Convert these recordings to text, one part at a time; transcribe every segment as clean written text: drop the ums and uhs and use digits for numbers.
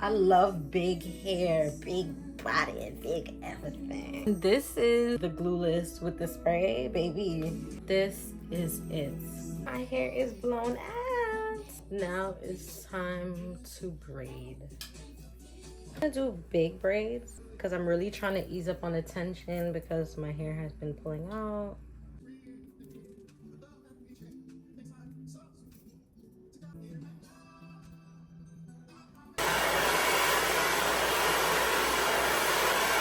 I love big hair, big body, and big everything. This is the glueless with the spray, baby. This is it. My hair is blown out. Now it's time to braid. I'm gonna do big braids because I'm really trying to ease up on the tension because my hair has been pulling out.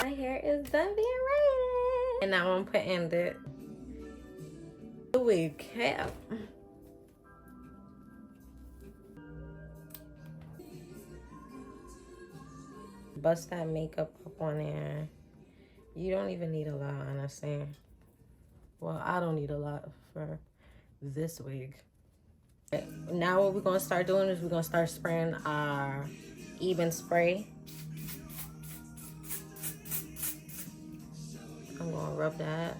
My hair is done being braided. And now I'm putting the wig cap. Bust that makeup up on there. You don't even need a lot, honestly. Well, I don't need a lot for this wig. Now what we're gonna start doing is we're gonna start spraying our even spray. I'm gonna rub that.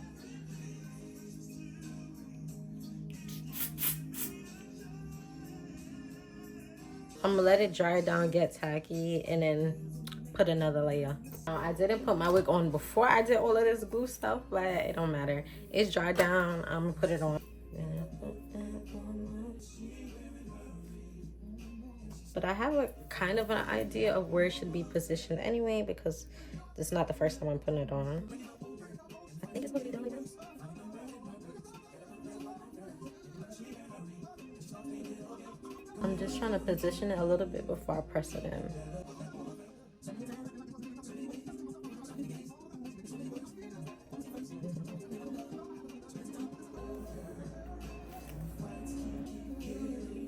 I'm gonna let it dry down, get tacky, and then put another layer. I didn't put my wig on before I did all of this glue stuff, but it don't matter. It's dried down. I'm gonna put it on. But I have a kind of an idea of where it should be positioned anyway, because this is not the first time I'm putting it on. I think it's supposed to be done like this. I'm just trying to position it a little bit before I press it in.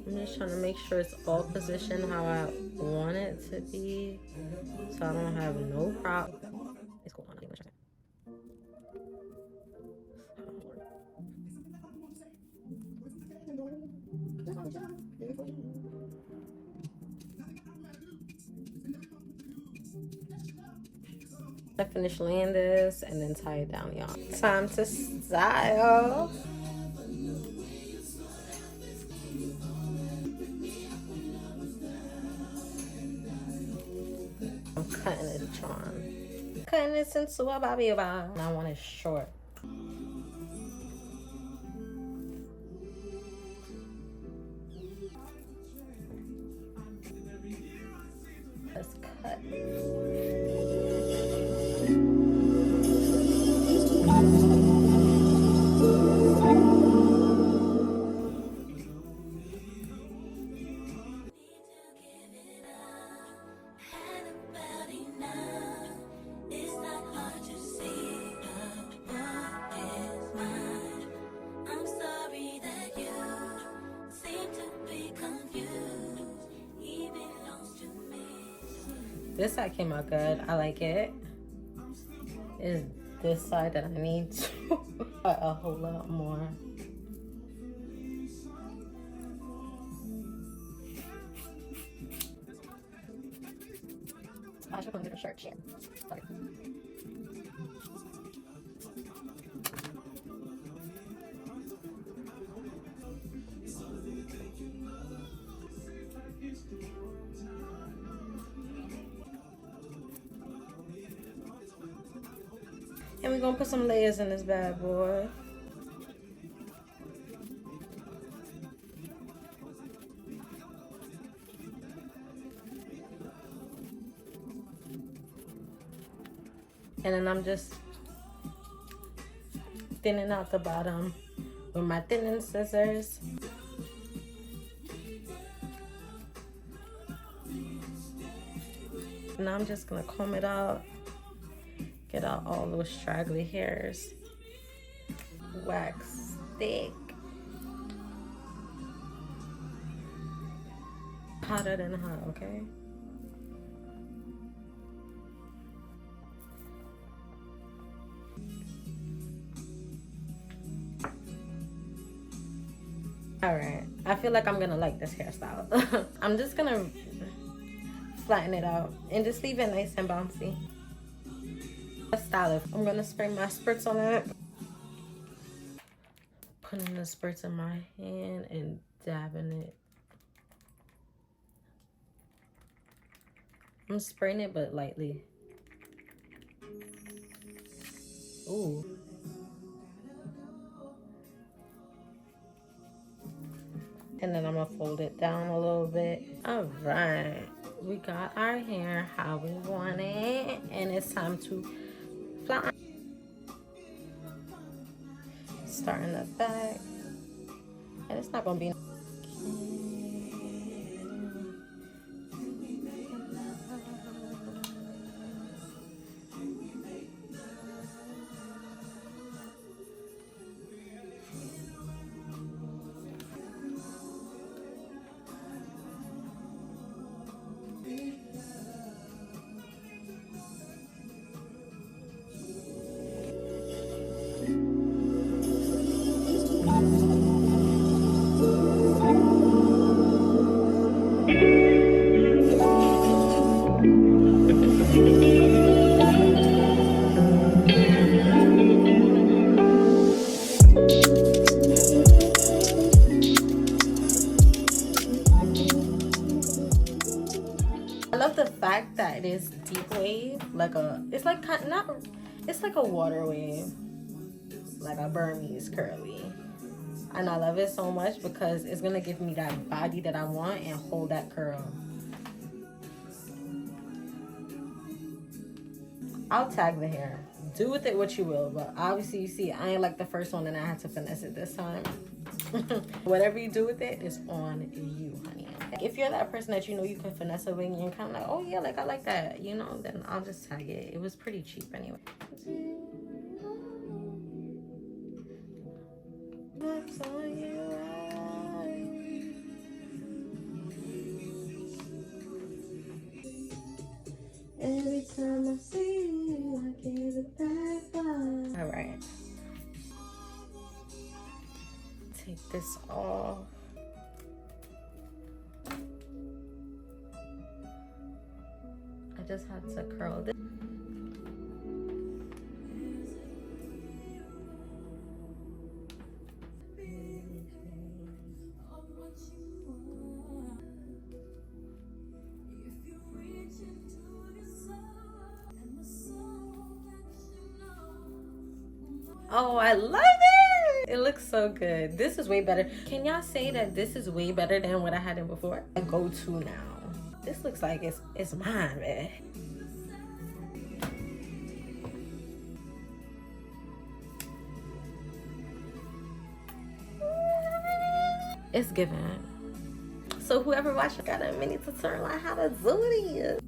I'm just trying to make sure it's all positioned how I want it to be, so I don't have no problem. It's cool. I finished laying this and then tie it down, y'all. Time to style. I'm cutting it, John. Cutting it into a bobby bar. And I want it short. Let's cut. This side came out good. I like it. It's this side that I need to cut a whole lot more. I should put a different shirt here. Sorry. And we're gonna put some layers in this bad boy. And then I'm just thinning out the bottom with my thinning scissors. Now I'm just gonna comb it out. Get out all those straggly hairs. Wax thick. Hotter than hot, okay? All right, I feel like I'm gonna like this hairstyle. I'm just gonna flatten it out and just leave it nice and bouncy. Style it. I'm gonna spray my spurts on it. Putting the spurts in my hand and dabbing it I'm spraying it, but lightly. Ooh. And then I'm gonna fold it down a little bit. All right, we got our hair how we want it, and it's time to fly. Start in the back, and it's not gonna be. I love the fact that it is deep wave, like a, it's like not, it's like a water wave, like a Burmese curly. And I love it so much because it's gonna give me that body that I want and hold that curl. I'll tag the hair. Do with it what you will, but obviously you see I ain't like the first one and I had to finesse it this time. Whatever you do with it is on you, honey. If you're that person that you know you can finesse a wing and you're kind of like, oh yeah, like I like that, you know, then I'll just tag it. It was pretty cheap anyway. Every time I see you, I get it back. All right. Take this off. I just had to curl this. Oh, I love it. It looks so good. This is way better. Can y'all say that this is way better than what I had in before? I go to now. This looks like it's mine, man. It's given. So whoever watched got a mini tutorial on how to do it.